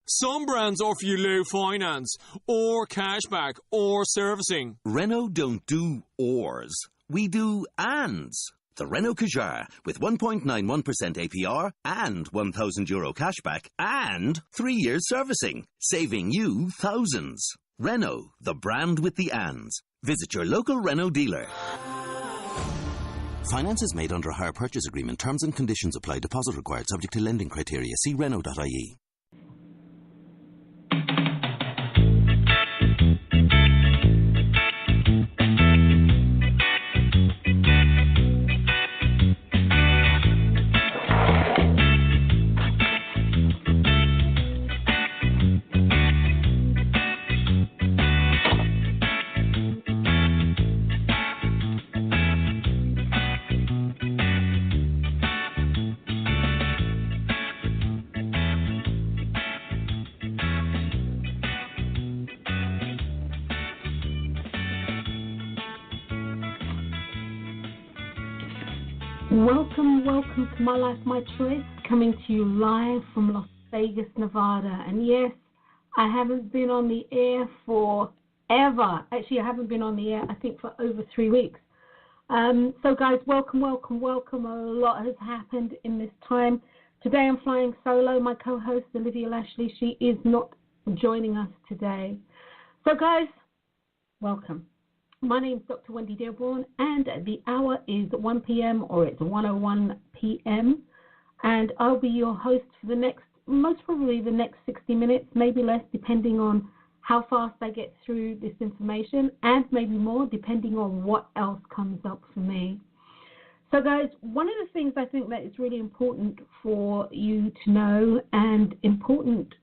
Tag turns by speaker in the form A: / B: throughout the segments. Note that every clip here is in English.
A: Some brands offer you low finance, or cashback, or servicing.
B: Renault don't do ors. We do ands. The Renault Kadjar with 1.91% APR and €1,000 cashback and 3 years servicing, saving you thousands. Renault, the brand with the ands. Visit your local Renault dealer. Finance is made under a hire purchase agreement. Terms and conditions apply. Deposit required subject to lending criteria. See Renault.ie.
C: Welcome to My Life, My Choice, coming to you live from Las Vegas, Nevada. And yes, I haven't been on the air forever. Actually, I haven't been on the air, I think, for over 3 weeks. So guys, welcome. A lot has happened in this time. Today I'm flying solo. My co-host, Olivia Lashley, she is not joining us today. So guys, welcome. My name is Dr. Wendy Dearborn, and the hour is 1 p.m. or it's 1:01 p.m. And I'll be your host for most probably the next 60 minutes, maybe less, depending on how fast I get through this information, and maybe more, depending on what else comes up for me. So, guys, one of the things I think that is really important for you to know, and important,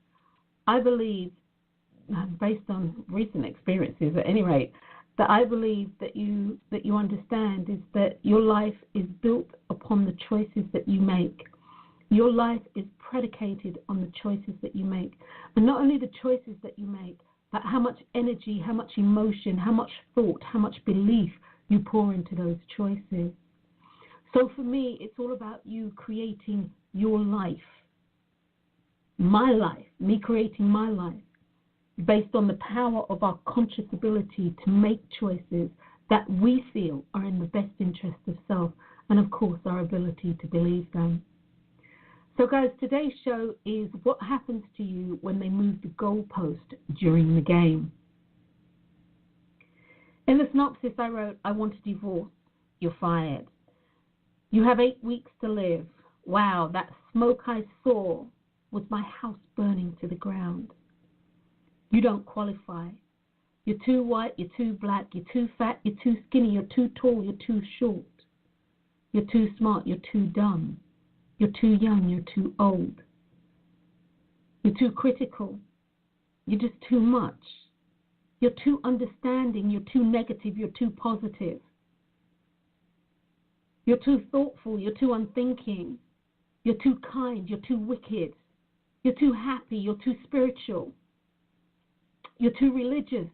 C: I believe, based on recent experiences at any rate, that I believe that you understand is that your life is built upon the choices that you make. Your life is predicated on the choices that you make. And not only the choices that you make, but how much energy, how much emotion, how much thought, how much belief you pour into those choices. So for me, it's all about you creating your life. My life, me creating my life, based on the power of our conscious ability to make choices that we feel are in the best interest of self, and of course our ability to believe them. So guys, today's show is what happens to you when they move the goalpost during the game. In the synopsis I wrote, I want a divorce, you're fired. You have 8 weeks to live. Wow, that smoke I saw was my house burning to the ground. You don't qualify. You're too white, you're too black, you're too fat, you're too skinny, you're too tall, you're too short. You're too smart, you're too dumb. You're too young, you're too old. You're too critical. You're just too much. You're too understanding, you're too negative, you're too positive. You're too thoughtful, you're too unthinking. You're too kind, you're too wicked. You're too happy, you're too spiritual. You're too religious.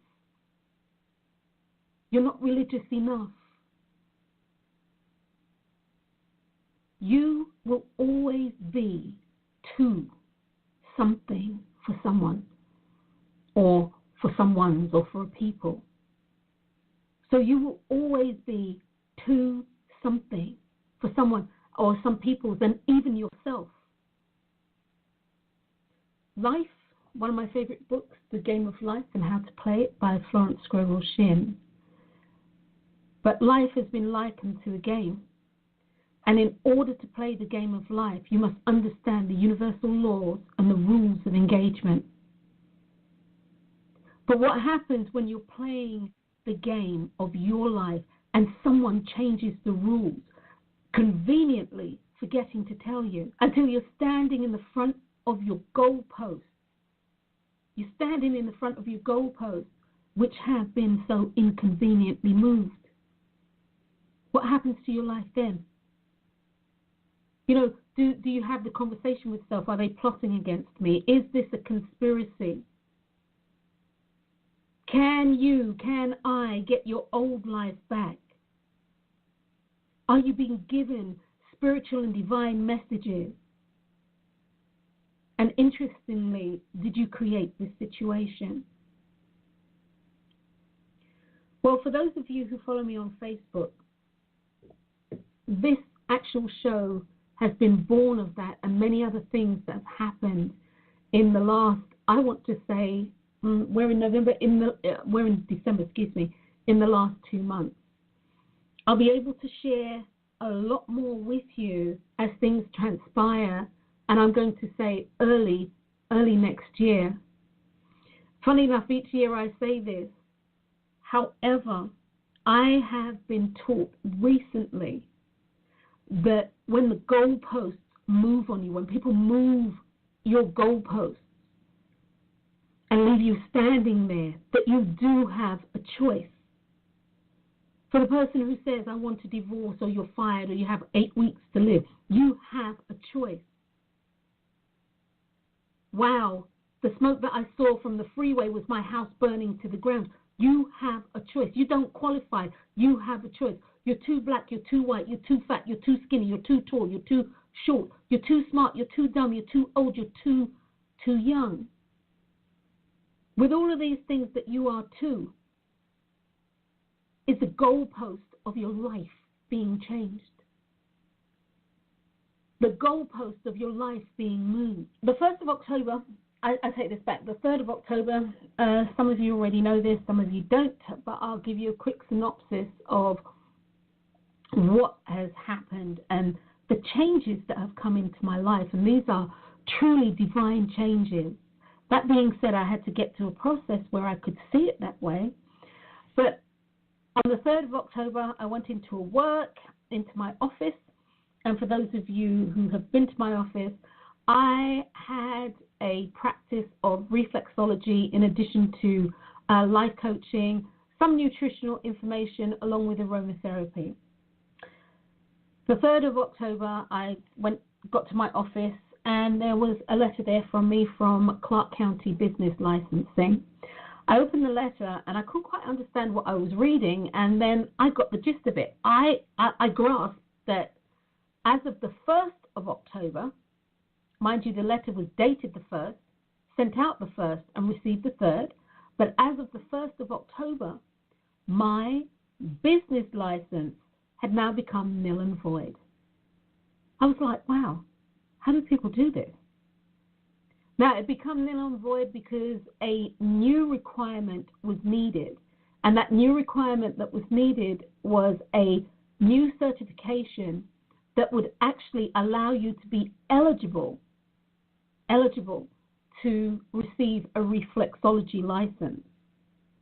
C: You're not religious enough. You will always be too something for someone, or for someone's, or for a people. So you will always be too something for someone, or some people's, and even yourself. Life, one of my favorite books, The Game of Life and How to Play It by Florence Scovel Shinn. But life has been likened to a game. And in order to play the game of life, you must understand the universal laws and the rules of engagement. But what happens when you're playing the game of your life and someone changes the rules, conveniently forgetting to tell you, until you're standing in the front of your goalpost? You're standing in the front of your goalposts, which have been so inconveniently moved. What happens to your life then? You know, do you have the conversation with self? Are they plotting against me? Is this a conspiracy? Can I get your old life back? Are you being given spiritual and divine messages And interestingly, did you create this situation? Well, for those of you who follow me on Facebook, this actual show has been born of that and many other things that have happened in the last, I want to say, we're in December, in the last 2 months. I'll be able to share a lot more with you as things transpire, and I'm going to say early next year. Funny enough, each year I say this. However, I have been taught recently that when the goalposts move on you, when people move your goalposts and leave you standing there, that you do have a choice. For the person who says, I want to divorce, or you're fired, or you have 8 weeks to live, you have a choice. Wow, the smoke that I saw from the freeway was my house burning to the ground. You have a choice. You don't qualify. You have a choice. You're too black, you're too white, you're too fat, you're too skinny, you're too tall, you're too short, you're too smart, you're too dumb, you're too old, you're too young. With all of these things that you are too, is the goalpost of your life being changed. The goalpost of your life being moved. The 1st of October, I take this back, the 3rd of October, some of you already know this, some of you don't, but I'll give you a quick synopsis of what has happened and the changes that have come into my life. And these are truly divine changes. That being said, I had to get to a process where I could see it that way. But on the 3rd of October, I went into my office. And for those of you who have been to my office, I had a practice of reflexology in addition to life coaching, some nutritional information, along with aromatherapy. The 3rd of October, I got to my office, and there was a letter there from me from Clark County Business Licensing. I opened the letter, and I couldn't quite understand what I was reading, and then I got the gist of it. I grasped that as of the 1st of October, mind you, the letter was dated the 1st, sent out the 1st, and received the 3rd, but as of the 1st of October, my business license had now become null and void. I was like, wow, how do people do this? Now, it became null and void because a new requirement was needed, and that new requirement that was needed was a new certification that would actually allow you to be eligible to receive a reflexology license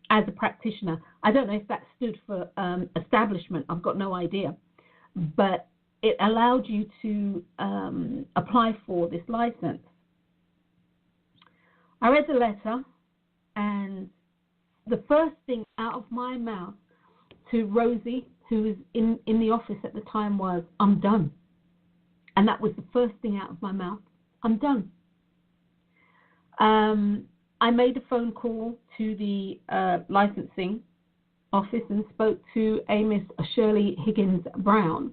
C: as a practitioner. I don't know if that stood for establishment. I've got no idea. But it allowed you to apply for this license. I read the letter, and the first thing out of my mouth to Rosie, who was in the office at the time, was, I'm done. And that was the first thing out of my mouth. I'm done. I made a phone call to the licensing office and spoke to a Miss Shirley Higgins Brown.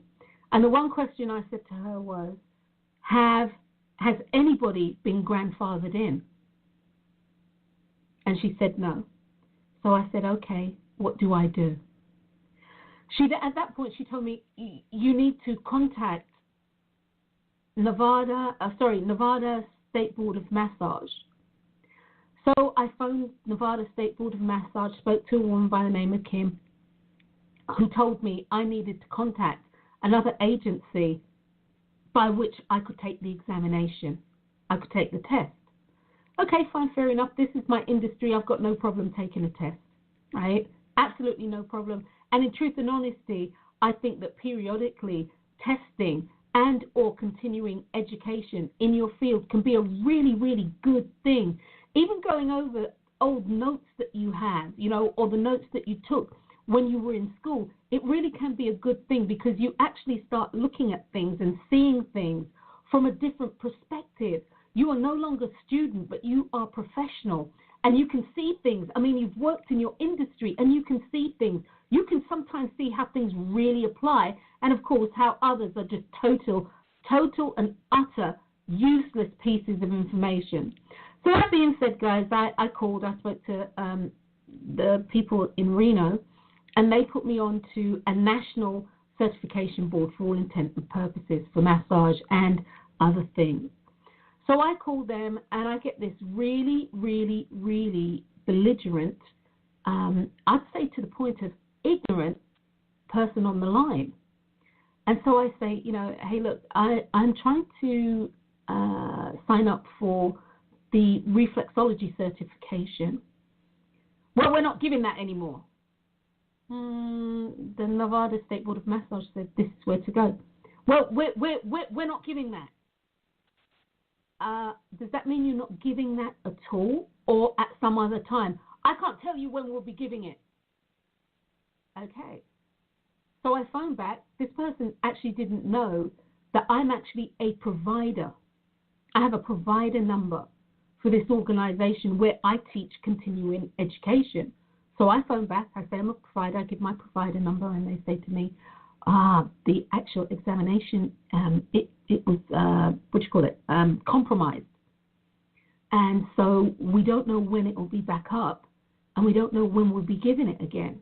C: And the one question I said to her was, has anybody been grandfathered in? And she said no. So I said, okay, what do I do? At that point, she told me, you need to contact Nevada State Board of Massage. So I phoned Nevada State Board of Massage, spoke to a woman by the name of Kim, who told me I needed to contact another agency by which I could take the examination. I could take the test. Okay, fine, fair enough. This is my industry. I've got no problem taking a test, right? Absolutely no problem. And in truth and honesty, I think that periodically testing and or continuing education in your field can be a really, really good thing. Even going over old notes that you have, or the notes that you took when you were in school, it really can be a good thing because you actually start looking at things and seeing things from a different perspective. You are no longer student, but you are professional, and you can see things. I mean, you've worked in your industry, and you can see things. You can sometimes see how things really apply, and of course, how others are just total and utter useless pieces of information. So that being said, guys, I spoke to the people in Reno, and they put me on to a national certification board for all intents and purposes for massage and other things. So I call them, and I get this really, really, really belligerent, I'd say to the point of ignorant person on the line. And so I say, hey, look, I'm trying to sign up for the reflexology certification. Well, we're not giving that anymore. The Nevada State Board of Massage said this is where to go. Well, we're not giving that. Does that mean you're not giving that at all or at some other time? I can't tell you when we'll be giving it. Okay. So I phoned back. This person actually didn't know that I'm actually a provider. I have a provider number for this organization where I teach continuing education. So I phone back, I say I'm a provider, I give my provider number, and they say to me, the actual examination, it was, compromised. And so we don't know when it will be back up, and we don't know when we'll be giving it again.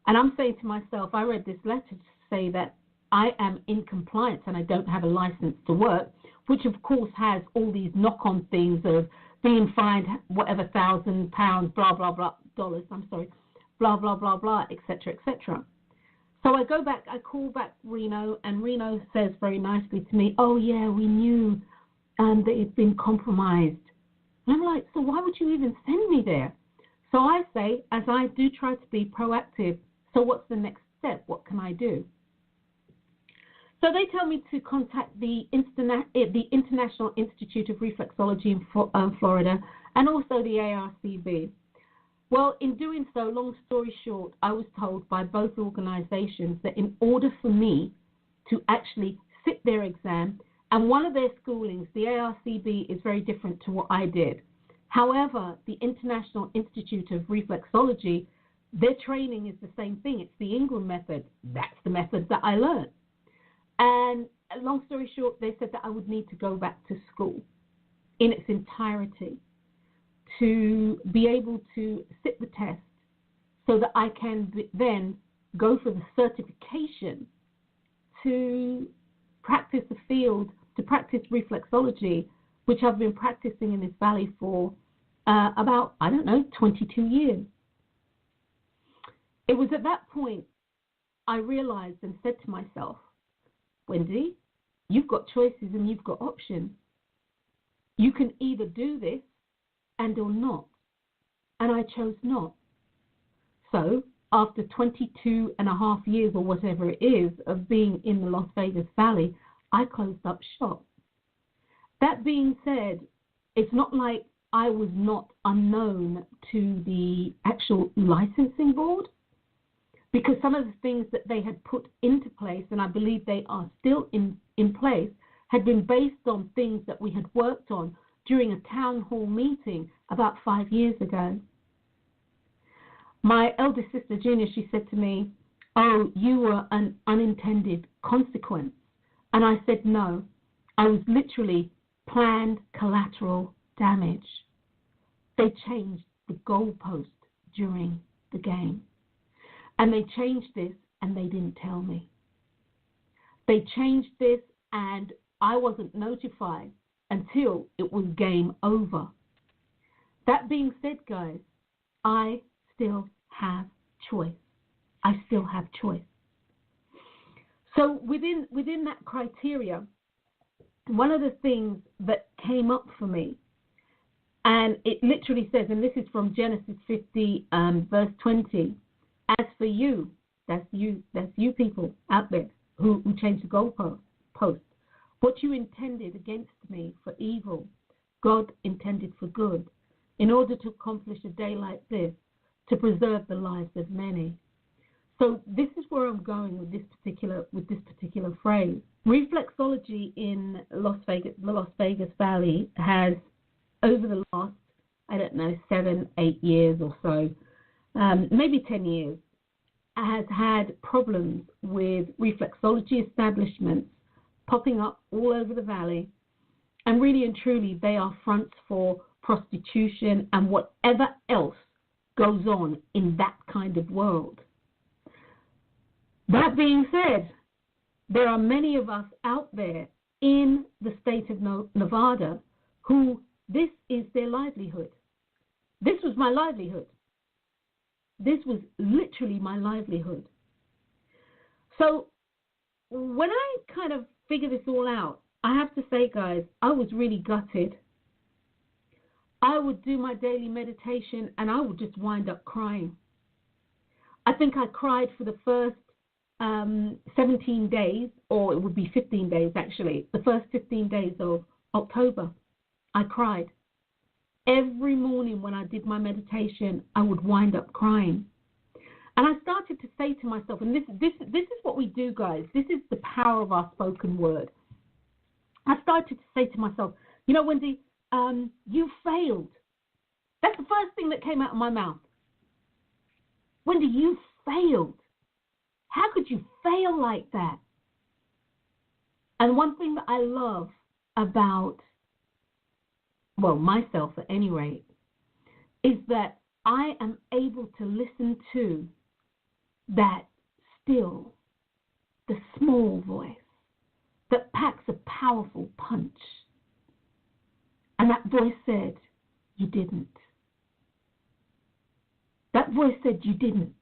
C: And I'm saying to myself, I read this letter to say that I am in compliance and I don't have a license to work, which of course has all these knock-on things of being fined whatever £1,000, blah, blah, blah, dollars, blah, blah, blah, blah, et cetera, et cetera. So I go back, I call back Reno, and Reno says very nicely to me, oh, yeah, we knew that it's been compromised. And I'm like, so why would you even send me there? So I say, as I do try to be proactive, so what's the next step? What can I do? So they tell me to contact the International Institute of Reflexology in Florida and also the ARCB. Well, in doing so, long story short, I was told by both organizations that in order for me to actually sit their exam, and one of their schoolings, the ARCB, is very different to what I did. However, the International Institute of Reflexology, their training is the same thing. It's the Ingram method. That's the method that I learned. And long story short, they said that I would need to go back to school in its entirety to be able to sit the test so that I can then go for the certification to practice the field, to practice reflexology, which I've been practicing in this valley for about, 22 years. It was at that point I realized and said to myself, Wendy, you've got choices and you've got options. You can either do this and or not. And I chose not. So after 22 and a half years or whatever it is of being in the Las Vegas Valley, I closed up shop. That being said, it's not like I was not unknown to the actual licensing board, because some of the things that they had put into place, and I believe they are still in place, had been based on things that we had worked on during a town hall meeting about 5 years ago. My eldest sister, Junior, she said to me, oh, you were an unintended consequence. And I said, no, I was literally planned collateral damage. They changed the goalpost during the game. And they changed this and they didn't tell me. They changed this and I wasn't notified until it was game over. That being said, guys, I still have choice. I still have choice. So within that criteria, one of the things that came up for me, and it literally says, and this is from Genesis 50, verse 20, as for you, that's you people out there who change the goalpost, what you intended against me for evil, God intended for good, in order to accomplish a day like this, to preserve the lives of many. So this is where I'm going with this particular phrase. Reflexology in the Las Vegas Valley has, over the last, 7-8 years or so, maybe 10 years, has had problems with reflexology establishments popping up all over the valley And really and truly, they are fronts for prostitution and whatever else goes on in that kind of world. That being said, there are many of us out there in the state of Nevada who this is their livelihood. This was my livelihood. This was literally my livelihood. So when I kind of figured this all out, I have to say, guys, I was really gutted. I would do my daily meditation and I would just wind up crying. I think I cried for the first 17 days, or it would be 15 days actually, the first 15 days of October. I cried. Every morning when I did my meditation, I would wind up crying. And I started to say to myself, and this is what we do, guys. This is the power of our spoken word. I started to say to myself, you know, Wendy, you failed. That's the first thing that came out of my mouth. Wendy, you failed. How could you fail like that? And one thing that I love about, well, myself at any rate, is that I am able to listen to that still, the small voice that packs a powerful punch. And that voice said, you didn't. That voice said, you didn't.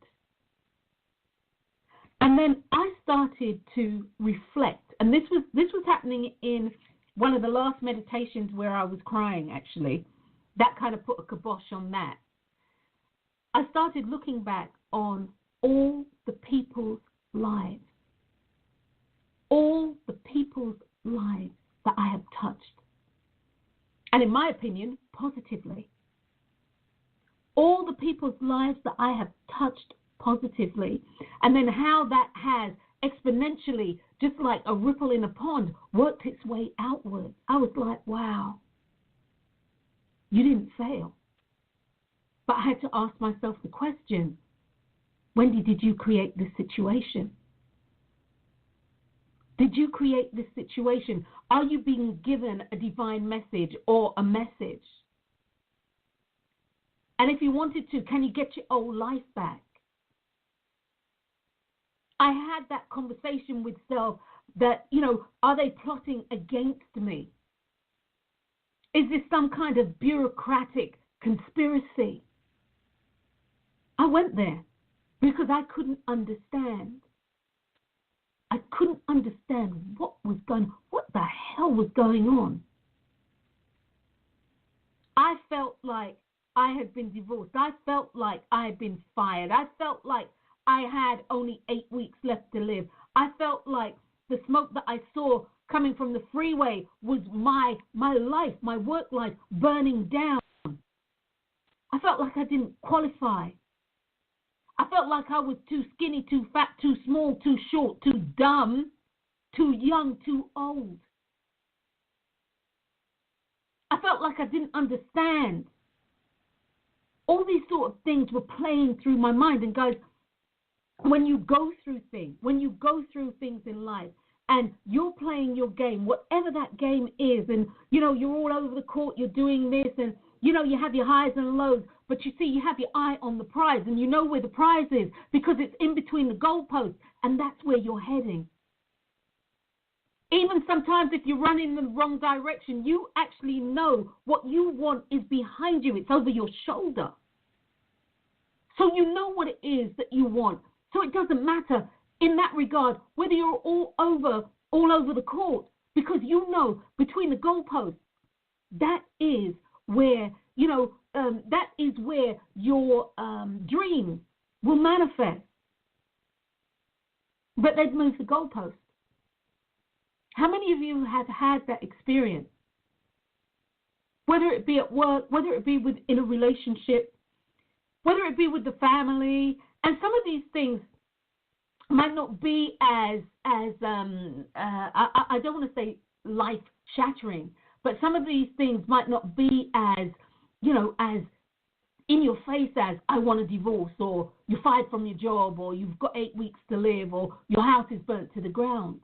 C: And then I started to reflect, and this was happening in one of the last meditations where I was crying, actually. That kind of put a kibosh on that. I started looking back on all the people's lives. All the people's lives that I have touched. And in my opinion, positively. All the people's lives that I have touched positively. And then how that has exponentially, just like a ripple in a pond, worked its way outward. I was like, wow, you didn't fail. But I had to ask myself the question, Wendy, did you create this situation? Did you create this situation? Are you being given a divine message or a message? And if you wanted to, can you get your old life back? I had that conversation with self that, you know, are they plotting against me? Is this some kind of bureaucratic conspiracy? I went there because I couldn't understand. I couldn't understand what the hell was going on. I felt like I had been divorced. I felt like I had been fired. I felt like I had only 8 weeks left to live. I felt like the smoke that I saw coming from the freeway was my life, my work life burning down. I felt like I didn't qualify. I felt like I was too skinny, too fat, too small, too short, too dumb, too young, too old. I felt like I didn't understand. All these sort of things were playing through my mind. And guys, when you go through things in life and you're playing your game, whatever that game is, and, you know, you're all over the court, you're doing this, and, you know, you have your highs and lows, but you see, you have your eye on the prize, and you know where the prize is because it's in between the goalposts, and that's where you're heading. Even sometimes if you run in the wrong direction, you actually know what you want is behind you. It's over your shoulder. So you know what it is that you want. So it doesn't matter in that regard whether you're all over the court, because you know between the goalposts, that is where, you know, that is where your dream will manifest. But they've moved the goalposts. How many of you have had that experience? Whether it be at work, whether it be within a relationship, whether it be with the family, and some of these things might not be as I don't want to say life-shattering, but some of these things might not be as, you know, as in your face as I want a divorce, or you're fired from your job, or you've got 8 weeks to live, or your house is burnt to the ground.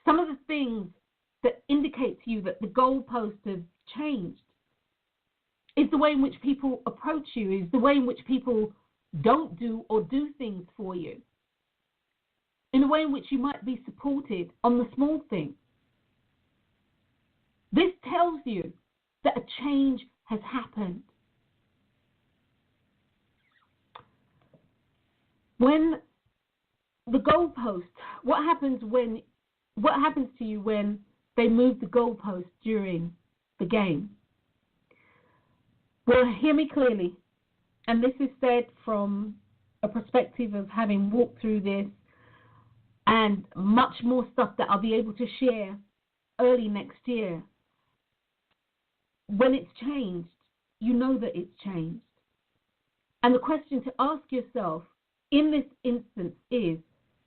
C: Some of the things that indicate to you that the goalposts have changed is the way in which people approach you, is the way in which people don't do or do things for you, in a way in which you might be supported on the small things. This tells you that a change has happened. When the goalpost, what happens to you when they move the goalpost during the game? Well, hear me clearly, and this is said from a perspective of having walked through this and much more stuff that I'll be able to share early next year. When it's changed, you know that it's changed. And the question to ask yourself in this instance is,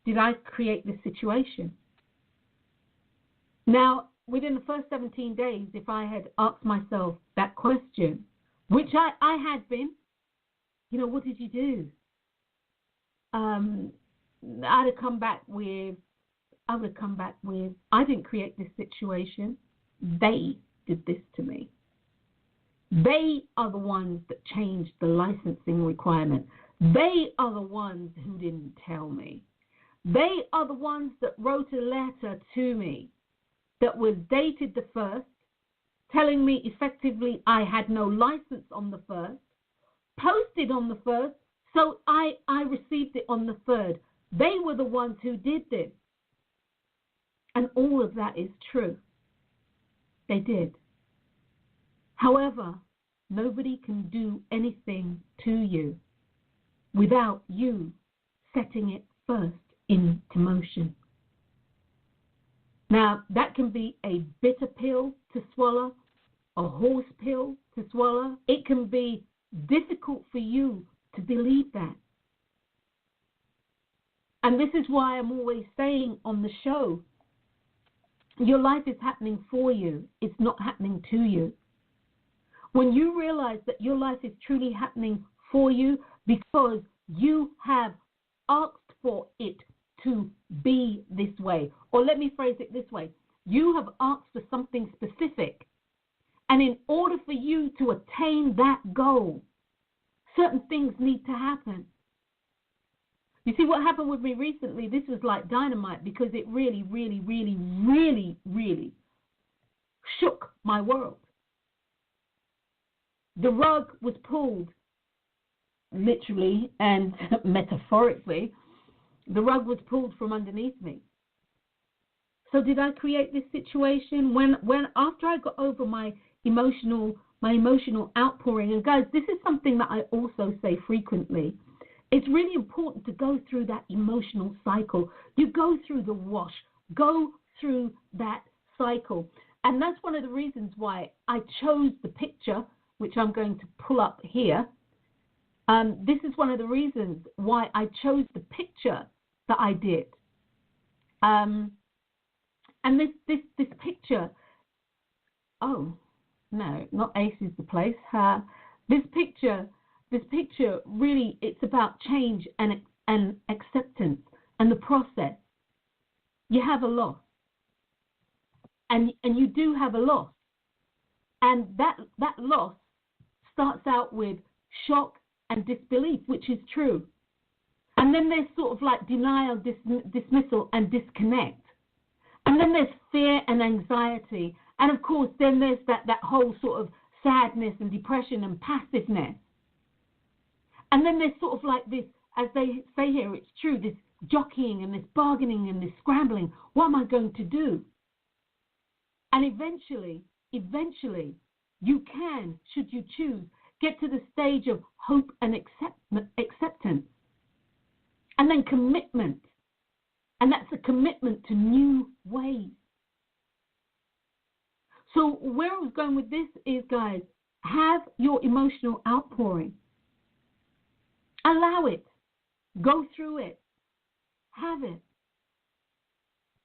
C: did I create this situation? Now, within the first 17 days, if I had asked myself that question, which I had been, what did you do? I'd have come back with, I didn't create this situation. They did this to me. They are the ones that changed the licensing requirement. They are the ones who didn't tell me. They are the ones that wrote a letter to me that was dated the 1st, telling me effectively I had no license on the 1st, posted on the 1st, so I received it on the 3rd. They were the ones who did this. And all of that is true. They did. However, nobody can do anything to you without you setting it first into motion. Now, that can be a bitter pill to swallow, a horse pill to swallow. It can be difficult for you to believe that. And this is why I'm always saying on the show, your life is happening for you. It's not happening to you. When you realize that your life is truly happening for you because you have asked for it to be this way. Or let me phrase it this way. You have asked for something specific. And in order for you to attain that goal, certain things need to happen. You see, what happened with me recently, this was like dynamite because it really, really, really, really, really shook my world. The rug was pulled, literally and metaphorically. The rug was pulled from underneath me. So did I create this situation? When after I got over my emotional outpouring, and guys, this is something that I also say frequently. It's really important to go through that emotional cycle. You go through the wash, go through that cycle. And that's one of the reasons why I chose the picture, which I'm going to pull up here. This is one of the reasons why I chose the picture that I did. And this picture, oh, no, not Ace is the place. This picture really, it's about change and acceptance and the process. You have a loss. And you do have a loss. And that loss starts out with shock and disbelief, which is true. And then there's sort of like denial, dismissal, and disconnect. And then there's fear and anxiety. And of course, then there's that whole sort of sadness and depression and passiveness. And then there's sort of like this, as they say here, it's true, this jockeying and this bargaining and this scrambling. What am I going to do? And eventually, you can, should you choose, get to the stage of hope and acceptance. And then commitment. And that's a commitment to new ways. So where I was going with this is, guys, have your emotional outpouring. Allow it. Go through it. Have it.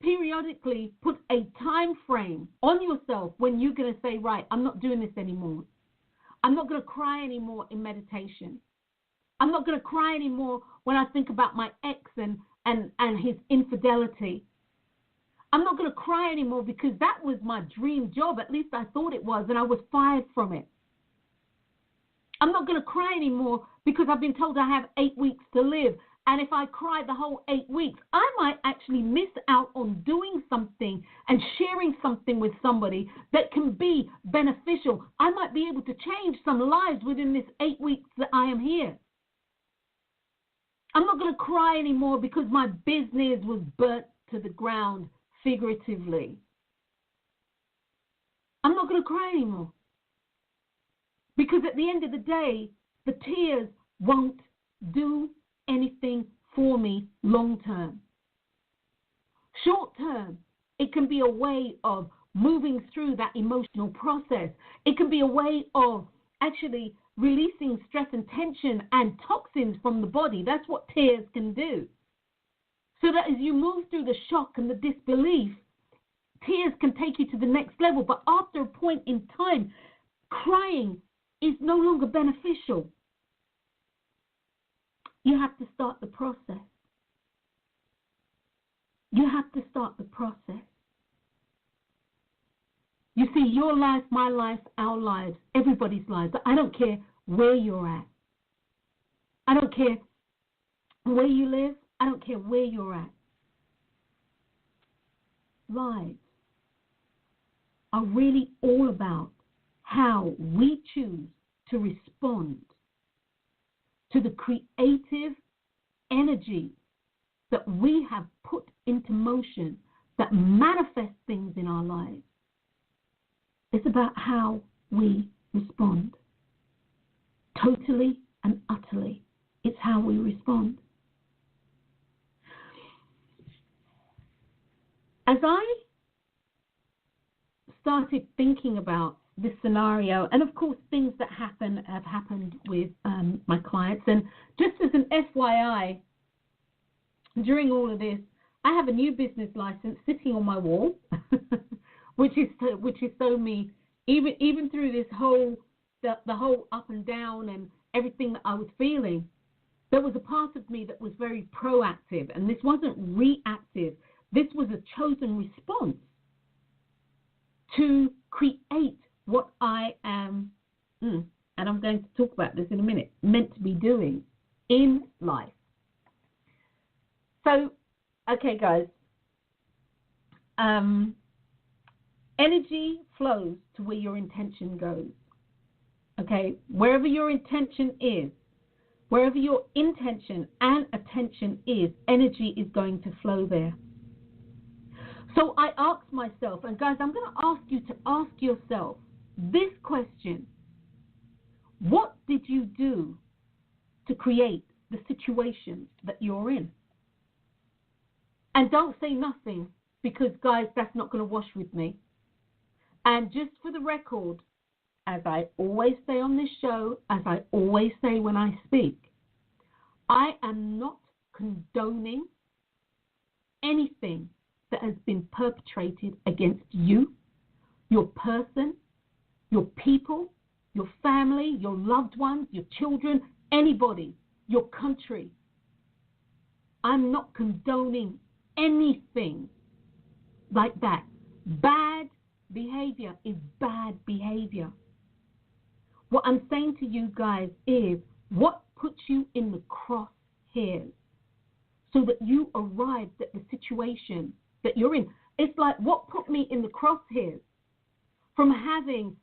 C: Periodically put a time frame on yourself when you're going to say, right, I'm not doing this anymore. I'm not going to cry anymore in meditation. I'm not going to cry anymore when I think about my ex and his infidelity. I'm not going to cry anymore because that was my dream job. At least I thought it was, and I was fired from it. I'm not going to cry anymore because I've been told I have 8 weeks to live. And if I cry the whole 8 weeks, I might actually miss out on doing something and sharing something with somebody that can be beneficial. I might be able to change some lives within this 8 weeks that I am here. I'm not going to cry anymore because my business was burnt to the ground, figuratively. I'm not going to cry anymore. Because at the end of the day, the tears won't do anything for me long term. Short term, it can be a way of moving through that emotional process. It can be a way of actually releasing stress and tension and toxins from the body. That's what tears can do. So that as you move through the shock and the disbelief, tears can take you to the next level. But after a point in time, crying is no longer beneficial. You have to start the process. You have to start the process. You see, your life, my life, our lives, everybody's lives. I don't care where you're at. I don't care where you live. I don't care where you're at. Lives are really all about how we choose to respond to the creative energy that we have put into motion that manifests things in our lives. It's about how we respond. Totally and utterly, it's how we respond. As I started thinking about this scenario, and of course things that have happened with my clients, and just as an FYI, during all of this, I have a new business license sitting on my wall, which is so me. Even through this whole the whole up and down and everything that I was feeling, there was a part of me that was very proactive, and this wasn't reactive. This was a chosen response to create what I am, and I'm going to talk about this in a minute, meant to be doing in life. So, okay, guys, energy flows to where your intention goes. Okay, wherever your intention is, wherever your intention and attention is, energy is going to flow there. So I asked myself, and guys, I'm going to ask you to ask yourself this question: what did you do to create the situation that you're in? And don't say nothing, because, guys, that's not going to wash with me. And just for the record, as I always say on this show, as I always say when I speak, I am not condoning anything that has been perpetrated against you, your person, your people, your family, your loved ones, your children, anybody, your country. I'm not condoning anything like that. Bad behavior is bad behavior. What I'm saying to you guys is, what puts you in the crosshairs so that you arrived at the situation that you're in? It's like, what put me in the crosshairs? From having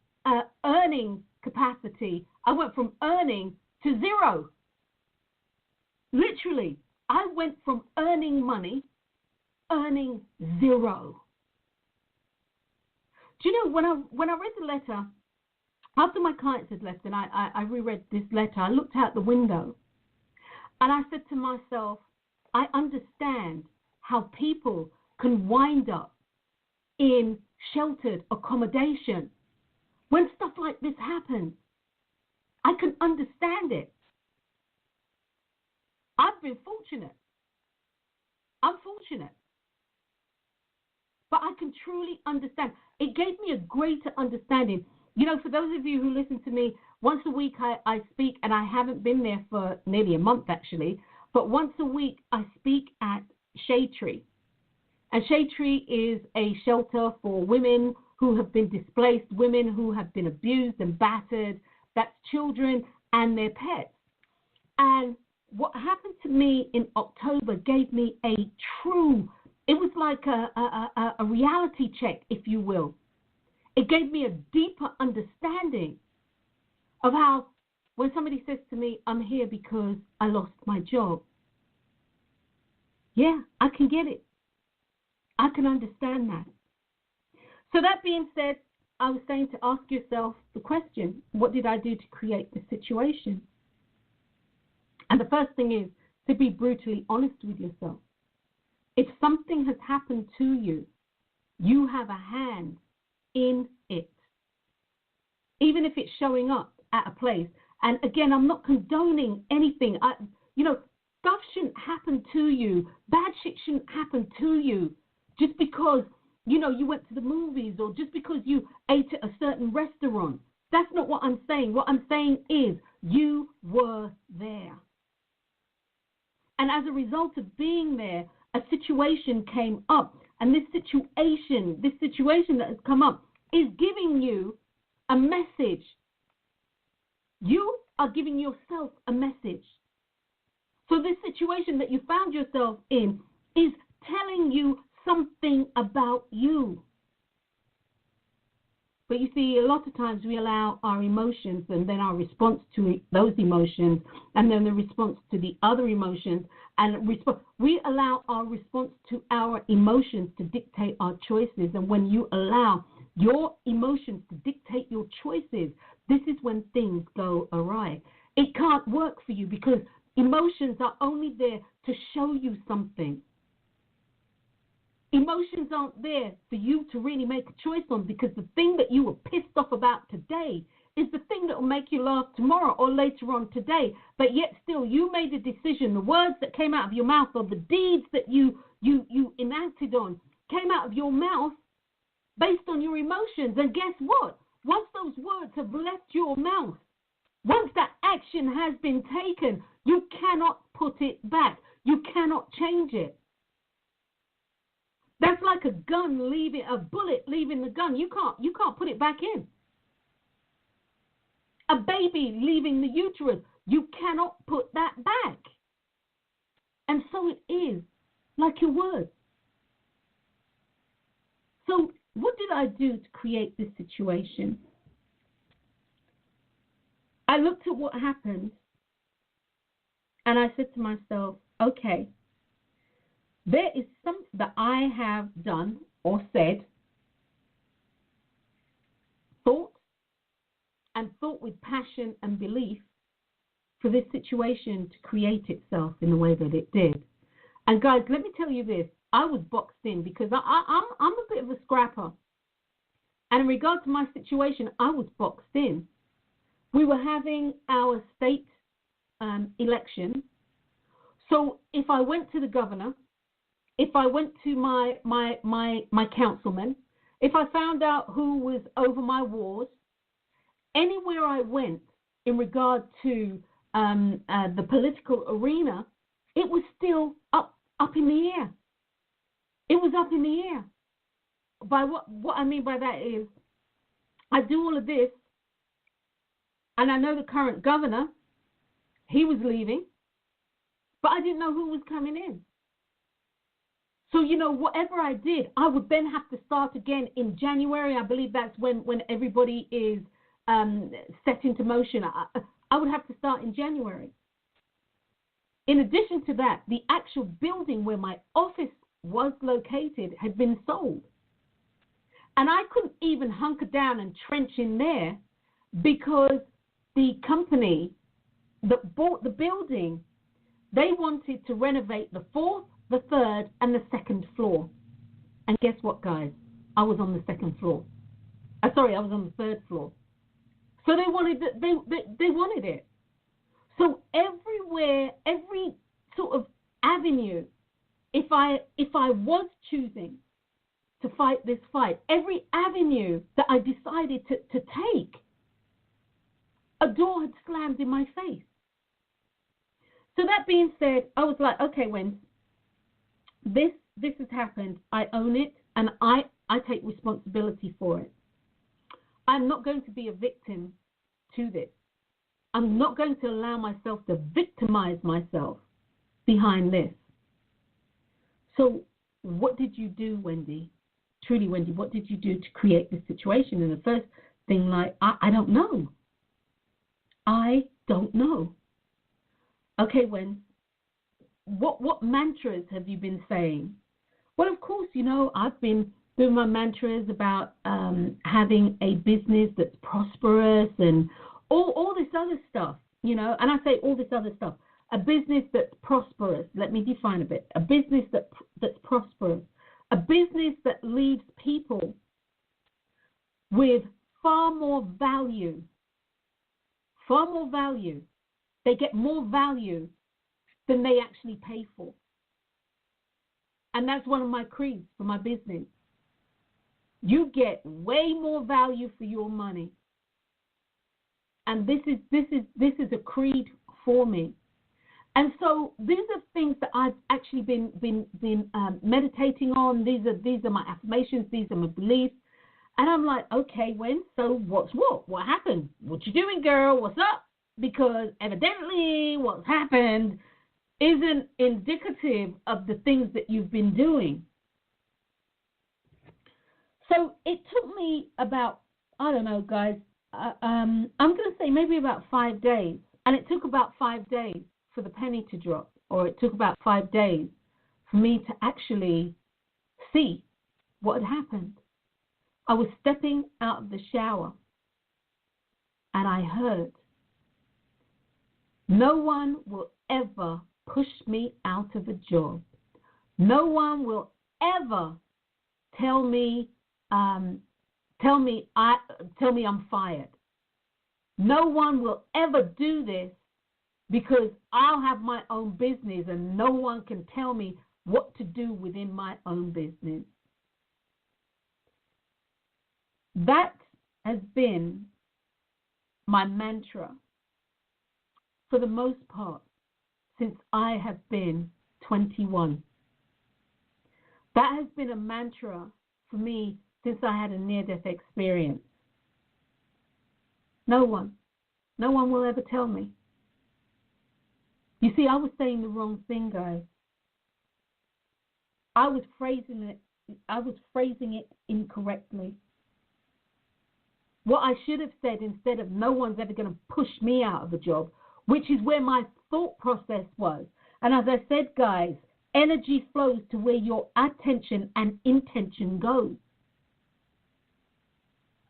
C: earning capacity, I went from earning to zero. Literally, I went from earning money, earning zero. Do you know, when I read the letter, after my clients had left and I reread this letter, I looked out the window and I said to myself, I understand how people can wind up in sheltered accommodation when stuff like this happens. I can understand it. I've been fortunate. I'm fortunate. But I can truly understand. It gave me a greater understanding. You know, for those of you who listen to me, once a week I speak, and I haven't been there for nearly a month actually, but once a week I speak at Shade Tree. And Shade Tree is a shelter for women who have been displaced, women who have been abused and battered. That's children and their pets. And what happened to me in October gave me a true, it was like a reality check, if you will. It gave me a deeper understanding of how when somebody says to me, I'm here because I lost my job. Yeah, I can get it. I can understand that. So that being said, I was saying to ask yourself the question, what did I do to create the situation? And the first thing is to be brutally honest with yourself. If something has happened to you, you have a hand in it. Even if it's showing up at a place. And again, I'm not condoning anything. Stuff shouldn't happen to you. Bad shit shouldn't happen to you just because, you went to the movies or just because you ate at a certain restaurant. That's not what I'm saying. What I'm saying is you were there. And as a result of being there, a situation came up. And this situation that has come up is giving you a message. You are giving yourself a message. So this situation that you found yourself in is telling you something about you. But you see, a lot of times we allow our emotions and then our response to those emotions and then the response to the other emotions. And we allow our response to our emotions to dictate our choices. And when you allow your emotions to dictate your choices, this is when things go awry. It can't work for you because emotions are only there to show you something. Emotions aren't there for you to really make a choice on because the thing that you were pissed off about today is the thing that will make you laugh tomorrow or later on today. But yet still, you made a decision. The words that came out of your mouth or the deeds that you enacted on came out of your mouth based on your emotions. And guess what? Once those words have left your mouth, once that action has been taken, you cannot put it back. You cannot change it. That's like a bullet leaving the gun. You can't put it back in. A baby leaving the uterus, you cannot put that back. And so it is like your words. So what did I do to create this situation? I looked at what happened and I said to myself, okay, there is something that I have done or said, thought with passion and belief for this situation to create itself in the way that it did. And guys, let me tell you this, I was boxed in because I'm a bit of a scrapper. And in regard to my situation, I was boxed in. We were having our state election. So if I went to the governor, if I went to my councilman, if I found out who was over my ward, anywhere I went in regard to the political arena, it was still up in the air. It was up in the air. By what I mean by that is, I do all of this, and I know the current governor, he was leaving, but I didn't know who was coming in. So, whatever I did, I would then have to start again in January. I believe that's when everybody is set into motion. I would have to start in January. In addition to that, the actual building where my office was located had been sold. And I couldn't even hunker down and trench in there because the company that bought the building, they wanted to renovate the fourth, the third, and the second floor. And guess what, guys? I was on the second floor. I was on the third floor. So they wanted it. So everywhere, every sort of avenue, if I was choosing to fight this fight, every avenue that I decided to take, a door had slammed in my face. So that being said, I was like, okay, Wens, this this has happened, I own it, and I take responsibility for it. I'm not going to be a victim to this. I'm not going to allow myself to victimize myself behind this. So what did you do, Wendy? Truly, Wendy, what did you do to create this situation? And the first thing, like, I don't know. I don't know. Okay, Wen, what mantras have you been saying? Well, of course, I've been doing my mantras about having a business that's prosperous and all this other stuff, and I say all this other stuff. A business that's prosperous. Let me define a bit. A business that's prosperous. A business that leaves people with far more value. Far more value. They get more value than they actually pay for. And that's one of my creeds for my business. You get way more value for your money. And this is a creed for me. And so these are things that I've actually been meditating on. These are my affirmations. These are my beliefs. And I'm like, okay, Wen, so what's what? What happened? What you doing, girl? What's up? Because evidently what's happened isn't indicative of the things that you've been doing. So it took me about, I don't know, guys, I'm going to say maybe about 5 days. And it took about 5 days for the penny to drop, or it took about 5 days for me to actually see what had happened. I was stepping out of the shower and I heard, no one will ever push me out of a job. No one will ever tell me I'm fired. No one will ever do this because I'll have my own business and no one can tell me what to do within my own business. That has been my mantra for the most part since I have been 21. That has been a mantra for me since I had a near-death experience. No one will ever tell me. You see, I was saying the wrong thing, guys. I was phrasing it incorrectly. What I should have said instead of no one's ever going to push me out of a job, which is where my thought process was. And as I said, guys, energy flows to where your attention and intention goes.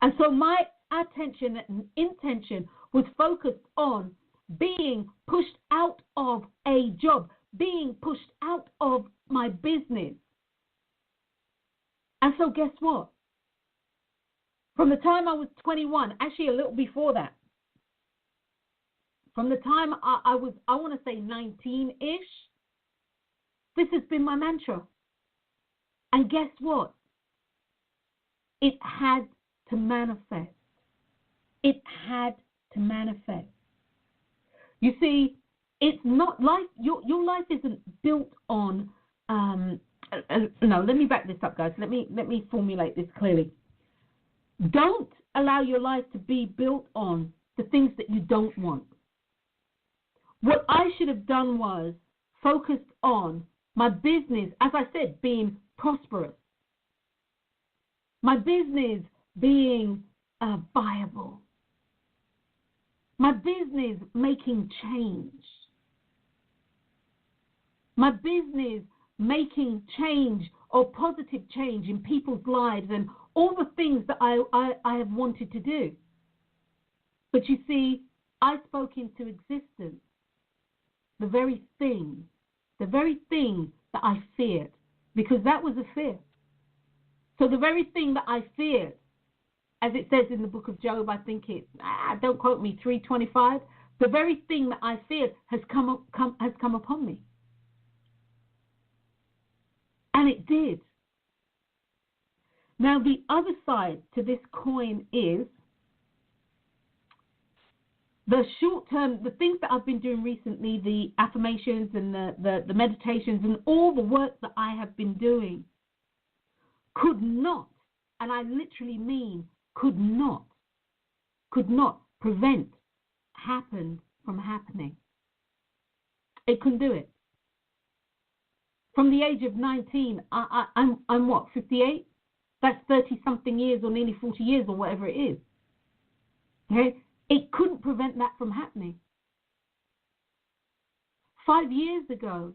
C: And so my attention and intention was focused on being pushed out of a job, being pushed out of my business. And so guess what? From the time I was 21, actually a little before that, from the time I was, I want to say 19-ish, this has been my mantra. And guess what? It had to manifest. It had to manifest. You see, it's not life. Your life isn't built on. No, let me back this up, guys. Let me formulate this clearly. Don't allow your life to be built on the things that you don't want. What I should have done was focused on my business, as I said, being prosperous. My business being viable. My business making change. My business making change or positive change in people's lives and all the things that I have wanted to do. But you see, I spoke into existence the very thing that I feared, because that was a fear. So the very thing that I feared, as it says in the book of Job, I think it's, don't quote me, 3:25, the very thing that I feared has come upon me. And it did. Now, the other side to this coin is the short term, the things that I've been doing recently, the affirmations and the meditations and all the work that I have been doing could not, and I literally mean could not prevent happened from happening. It couldn't do it. From the age of 19, I'm what, 58? That's 30-something years or nearly 40 years or whatever it is. Okay? It couldn't prevent that from happening. 5 years ago,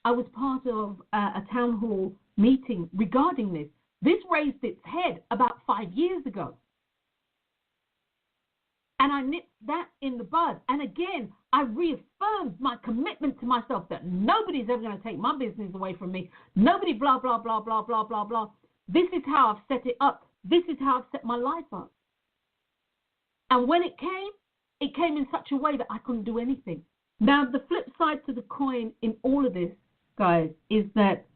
C: I was part of a town hall meeting regarding this. This raised its head about 5 years ago. And I nipped that in the bud. And again, I reaffirmed my commitment to myself that nobody's ever going to take my business away from me. Nobody blah, blah, blah, blah, blah, blah, blah. This is how I've set it up. This is how I've set my life up. And when it came in such a way that I couldn't do anything. Now, the flip side to the coin in all of this, guys, is that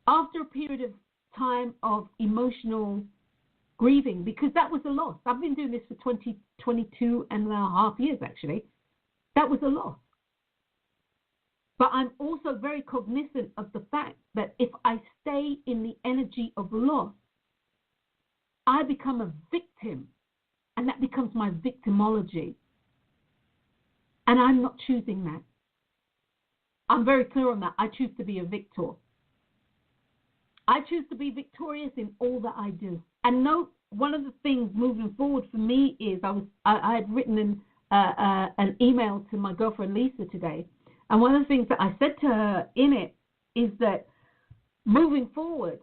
C: after a period of time of emotional grieving, because that was a loss. I've been doing this for 22 and a half years, actually. That was a loss. But I'm also very cognizant of the fact that if I stay in the energy of loss, I become a victim, and that becomes my victimology. And I'm not choosing that. I'm very clear on that. I choose to be a victor. I choose to be victorious in all that I do. And note, one of the things moving forward for me is I had written an email to my girlfriend Lisa today, and one of the things that I said to her in it is that moving forward,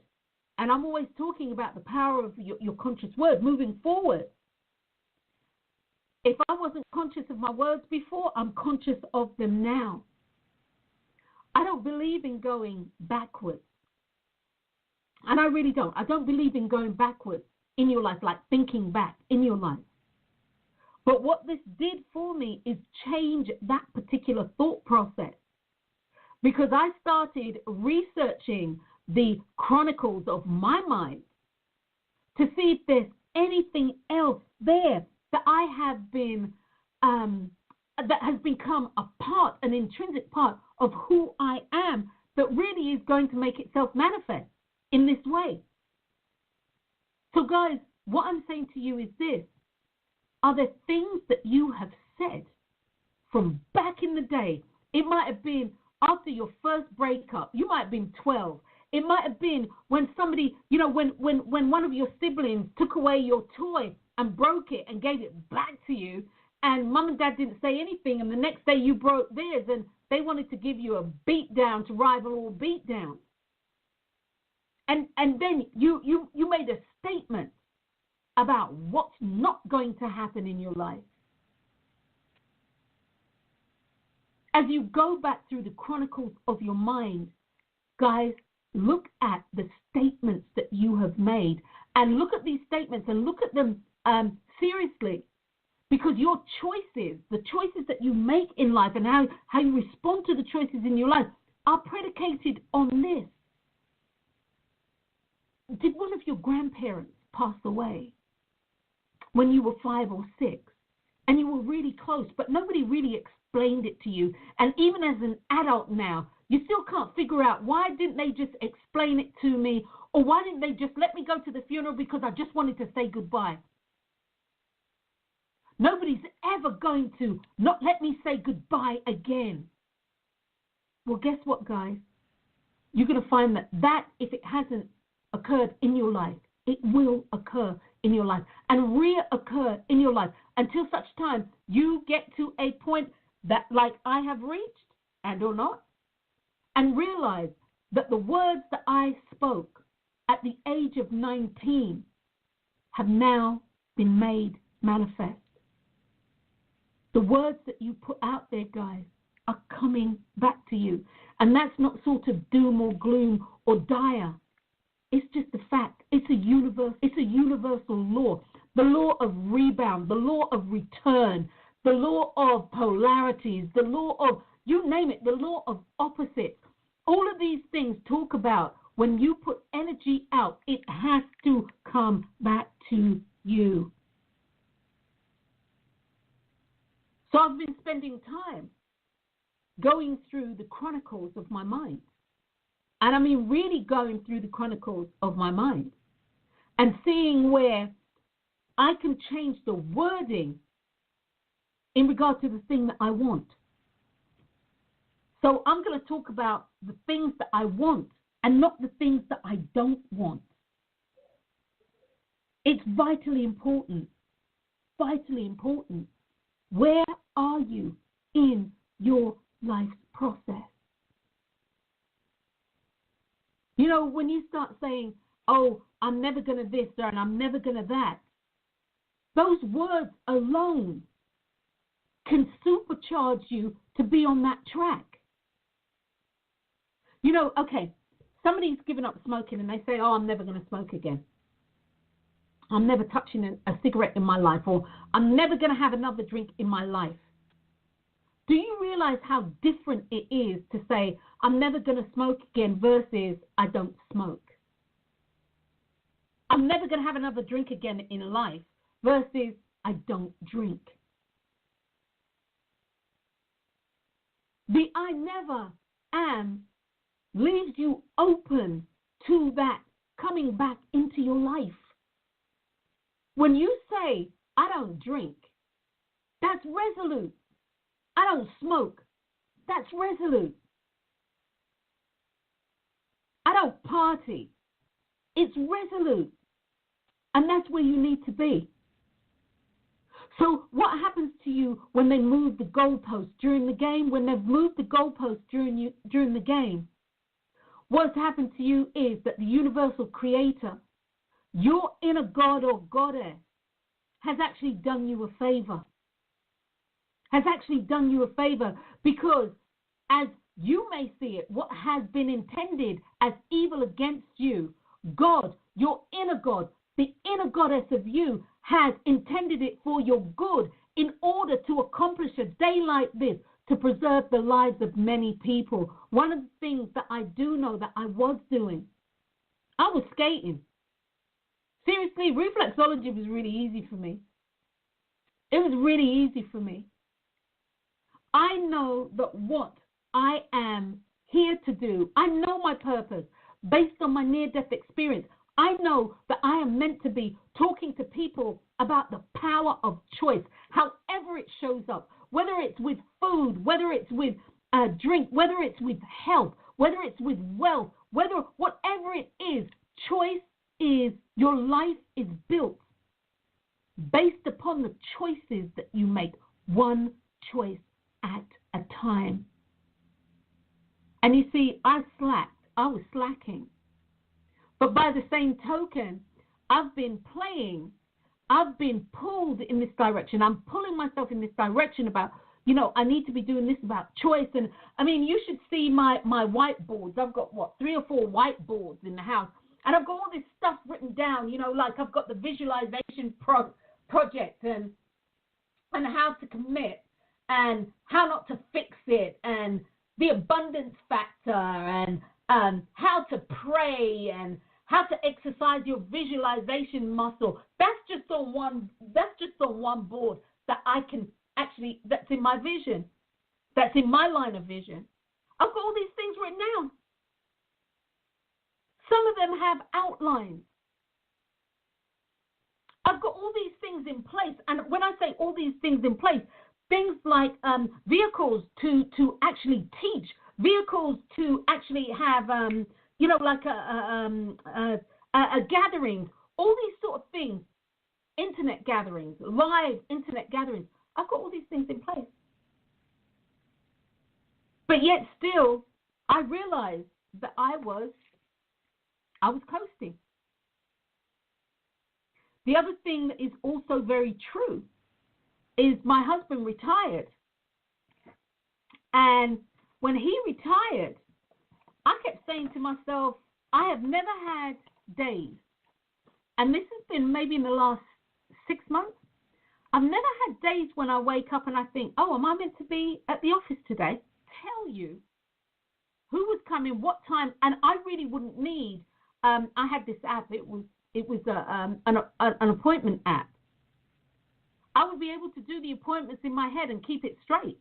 C: and I'm always talking about the power of your conscious word, moving forward. If I wasn't conscious of my words before, I'm conscious of them now. I don't believe in going backwards. And I really don't. I don't believe in going backwards in your life, like thinking back in your life. But what this did for me is change that particular thought process. Because I started researching the chronicles of my mind to see if there's anything else there that I have been, that has become a part, an intrinsic part of who I am that really is going to make itself manifest in this way. So guys, what I'm saying to you is this. Are there things that you have said from back in the day? It might have been after your first breakup. You might have been 12. It might have been when somebody, when one of your siblings took away your toy and broke it and gave it back to you, and mum and dad didn't say anything, and the next day you broke theirs, and they wanted to give you a beat down to rival all beat downs. And then you made a statement about what's not going to happen in your life. As you go back through the chronicles of your mind, guys, look at the statements that you have made, and look at these statements and look at them seriously, because your choices, the choices that you make in life and how you respond to the choices in your life are predicated on this. Did one of your grandparents pass away when you were 5 or 6 and you were really close, but nobody really explained it to you? And even as an adult now, you still can't figure out, why didn't they just explain it to me? Or why didn't they just let me go to the funeral because I just wanted to say goodbye? Nobody's ever going to not let me say goodbye again. Well, guess what, guys? You're going to find that if it hasn't occurred in your life, it will occur in your life and reoccur in your life until such time you get to a point that, like I have reached, and or not, and realize that the words that I spoke at the age of 19 have now been made manifest. The words that you put out there, guys, are coming back to you. And that's not sort of doom or gloom or dire. It's just a fact. It's a universal law. The law of rebound, the law of return, the law of polarities, the law of, you name it, the law of opposites. All of these things talk about when you put energy out, it has to come back to you. So I've been spending time going through the chronicles of my mind. And I mean really going through the chronicles of my mind and seeing where I can change the wording in regard to the thing that I want. So I'm going to talk about the things that I want and not the things that I don't want. It's vitally important. Vitally important. Where are you in your life's process? You know, when you start saying, oh, I'm never going to this and I'm never going to that, those words alone can supercharge you to be on that track. You know, okay, somebody's given up smoking and they say, oh, I'm never going to smoke again. I'm never touching a cigarette in my life, or I'm never going to have another drink in my life. Do you realize how different it is to say, I'm never going to smoke again versus I don't smoke? I'm never going to have another drink again in life versus I don't drink. The I never am leaves you open to that coming back into your life. When you say, I don't drink, that's resolute. I don't smoke, that's resolute. I don't party, it's resolute. And that's where you need to be. So what happens to you when they move the goalposts during the game? When they've moved the goalposts during the game, what's happened to you is that the universal creator, your inner god or goddess, has actually done you a favor. Has actually done you a favor, because as you may see it, what has been intended as evil against you, God, your inner God, the inner goddess of you, has intended it for your good in order to accomplish a day like this, to preserve the lives of many people. One of the things that I do know that I was doing, I was skating. Seriously, reflexology was really easy for me. It was really easy for me. I know that what I am here to do, I know my purpose based on my near-death experience. I know that I am meant to be talking to people about the power of choice, however it shows up, whether it's with food, whether it's with drink, whether it's with health, whether it's with wealth, whatever it is, choice is, your life is built based upon the choices that you make, one choice at a time. And you see, I was slacking. But by the same token, I've been pulled in this direction. I'm pulling myself in this direction about, you know, I need to be doing this about choice. And I mean, you should see my whiteboards. I've got 3 or 4 whiteboards in the house. And I've got all this stuff written down, you know, like I've got the visualization project and how to commit and how not to fix it and the abundance factor and how to pray and how to exercise your visualization muscle. That's just on one board that I can actually, that's in my vision. That's in my line of vision. I've got all these things written down. Some of them have outlines. I've got all these things in place. And when I say all these things in place, things like vehicles to actually teach, vehicles to actually have, you know, like a gathering, all these sort of things, internet gatherings, live internet gatherings. I've got all these things in place. But yet still, I realized that I was coasting. The other thing that is also very true is my husband retired. And when he retired, I kept saying to myself, I have never had days, and this has been maybe in the last 6 months, I've never had days when I wake up and I think, oh, am I meant to be at the office today? Tell you who was coming, what time, and I really wouldn't need, I had this app, it was an appointment app. I was be able to do the appointments in my head and keep it straight.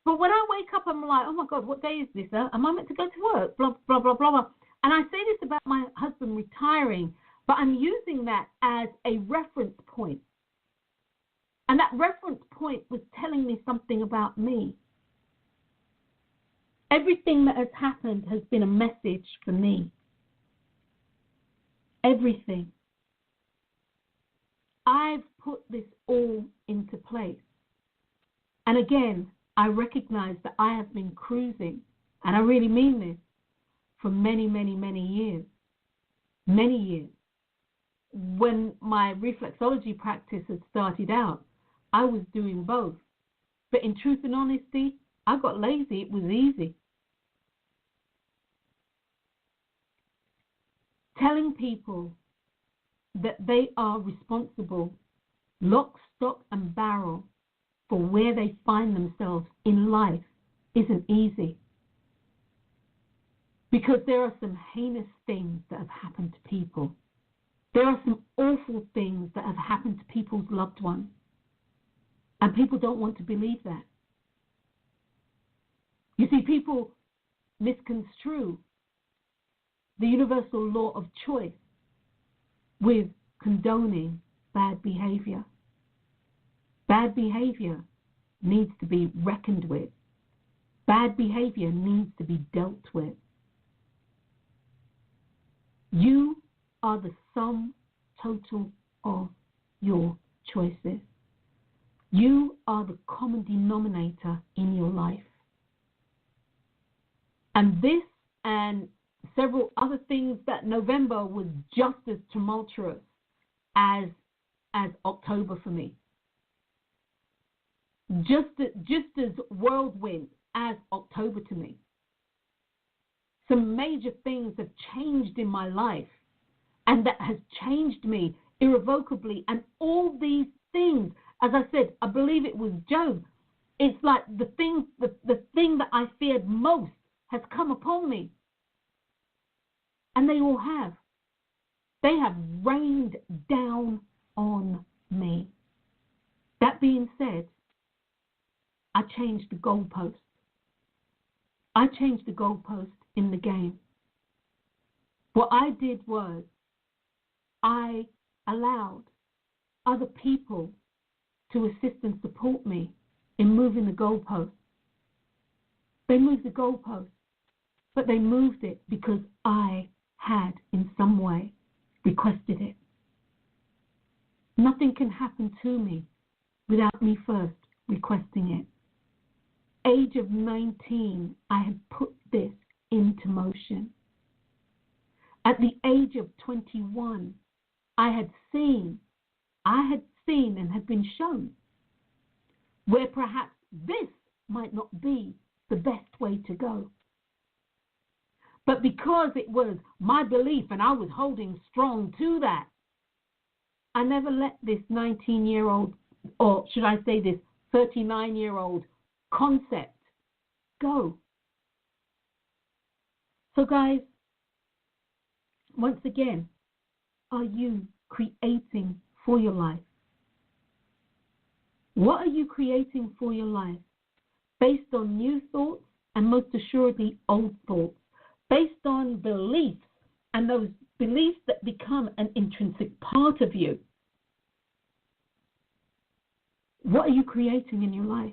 C: But when I wake up, I'm like, oh my God, what day is this? Am I meant to go to work? Blah, blah, blah, blah, blah. And I say this about my husband retiring, but I'm using that as a reference point. And that reference point was telling me something about me. Everything that has happened has been a message for me. Everything. I've put this all into place. And again, I recognize that I have been cruising, and I really mean this, for many, many, many years. Many years. When my reflexology practice had started out, I was doing both. But in truth and honesty, I got lazy. It was easy. Telling people that they are responsible, lock, stock, and barrel, for where they find themselves in life isn't easy. Because there are some heinous things that have happened to people. There are some awful things that have happened to people's loved ones. And people don't want to believe that. You see, people misconstrue the universal law of choice with condoning bad behavior. Bad behavior needs to be reckoned with. Bad behavior needs to be dealt with. You are the sum total of your choices. You are the common denominator in your life. And this and several other things, that November was just as tumultuous as October for me. Just as whirlwind as October to me. Some major things have changed in my life, and that has changed me irrevocably. And all these things, as I said, I believe it was Job. It's like the thing that I feared most has come upon me. And they all have. They have rained down on me. That being said, I changed the goalpost. I changed the goalpost in the game. What I did was I allowed other people to assist and support me in moving the goalpost. They moved the goalpost, but they moved it because I had in some way requested it. Nothing can happen to me without me first requesting it. Age of 19, I had put this into motion. At the age of 21, I had seen and had been shown where perhaps this might not be the best way to go. But because it was my belief and I was holding strong to that, I never let this 19-year-old, or should I say this 39-year-old concept go. So guys, once again, are you creating for your life? What are you creating for your life? Based on new thoughts and most assuredly old thoughts. Based on beliefs and those beliefs that become an intrinsic part of you. What are you creating in your life?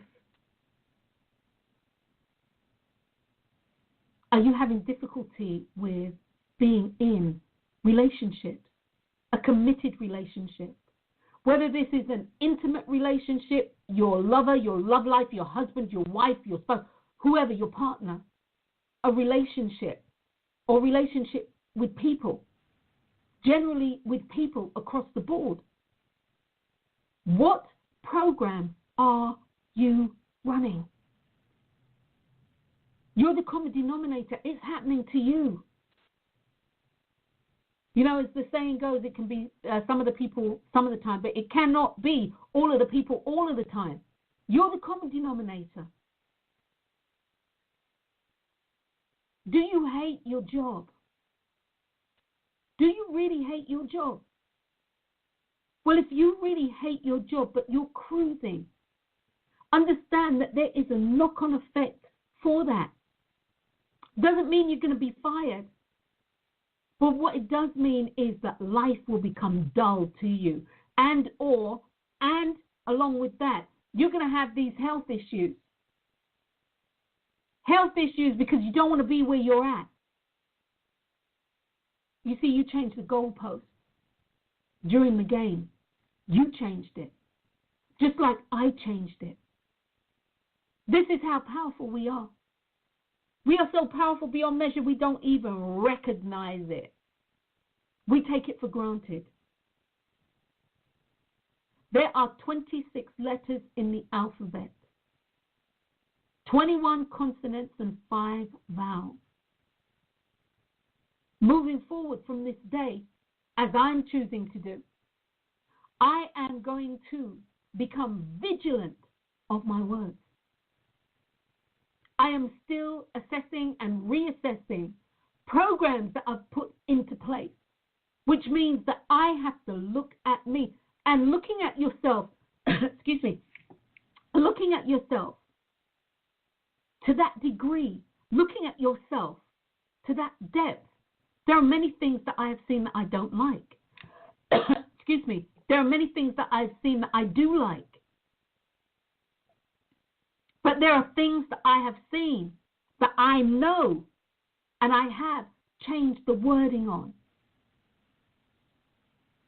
C: Are you having difficulty with being in relationships, a committed relationship? Whether this is an intimate relationship, your lover, your love life, your husband, your wife, your spouse, whoever, your partner, a relationship or relationship with people, generally with people across the board. What program are you running? You're the common denominator. It's happening to you. You know, as the saying goes, it can be some of the people some of the time, but it cannot be all of the people all of the time. You're the common denominator. Do you hate your job? Do you really hate your job? Well, if you really hate your job, but you're cruising, understand that there is a knock-on effect for that. Doesn't mean you're going to be fired. But what it does mean is that life will become dull to you. And along with that, you're going to have these health issues. Health issues because you don't want to be where you're at. You see, you changed the goalpost during the game. You changed it. Just like I changed it. This is how powerful we are. We are so powerful beyond measure, we don't even recognize it. We take it for granted. There are 26 letters in the alphabet, 21 consonants and 5 vowels. Moving forward from this day, as I'm choosing to do, I am going to become vigilant of my words. I am still assessing and reassessing programs that I've put into place, which means that I have to look at me. And looking at yourself, excuse me, looking at yourself to that degree, looking at yourself to that depth, there are many things that I have seen that I don't like. Excuse me. There are many things that I've seen that I do like. But there are things that I have seen that I know and I have changed the wording on.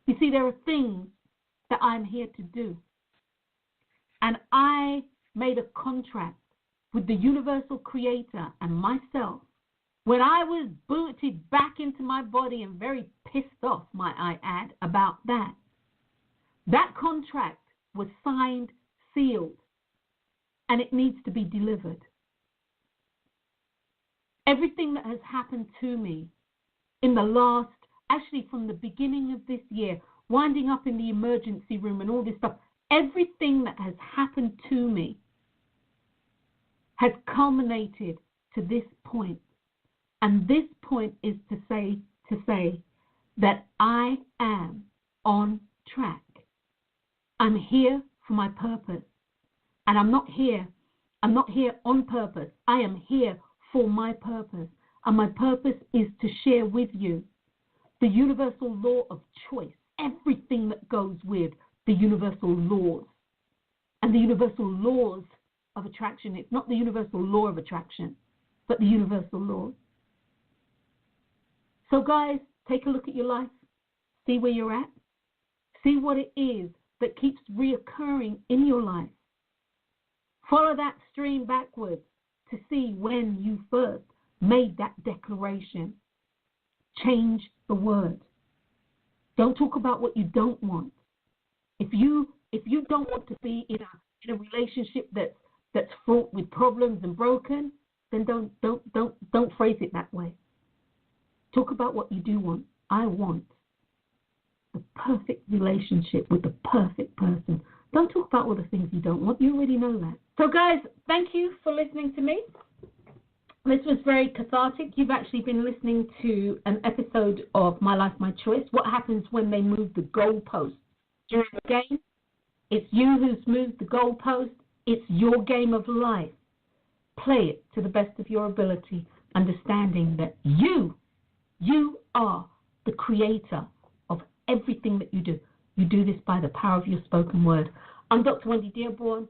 C: You see, there are things that I'm here to do. And I made a contract with the universal creator and myself when I was booted back into my body and very pissed off, might I add, about that. That contract was signed, sealed, and it needs to be delivered. Everything that has happened to me in the last, actually from the beginning of this year, winding up in the emergency room and all this stuff, everything that has happened to me has culminated to this point. And this point is to say that I am on track. I'm here for my purpose. And I'm not here on purpose. I am here for my purpose. And my purpose is to share with you the universal law of choice, everything that goes with the universal laws. And the universal laws of attraction. It's not the universal law of attraction, but the universal laws. So guys, take a look at your life. See where you're at. See what it is that keeps reoccurring in your life. Follow that stream backwards to see when you first made that declaration. Change the word. Don't talk about what you don't want. If you don't want to be in a relationship that's fraught with problems and broken, then don't phrase it that way. Talk about what you do want. I want the perfect relationship with the perfect person. Don't talk about all the things you don't want. You already know that. So, guys, thank you for listening to me. This was very cathartic. You've actually been listening to an episode of My Life, My Choice. What happens when they move the goalposts during the game? It's you who's moved the goalpost. It's your game of life. Play it to the best of your ability, understanding that you are the creator of everything that you do. You do this by the power of your spoken word. I'm Dr. Wendy Dearborn.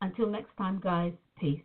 C: Until next time, guys, peace.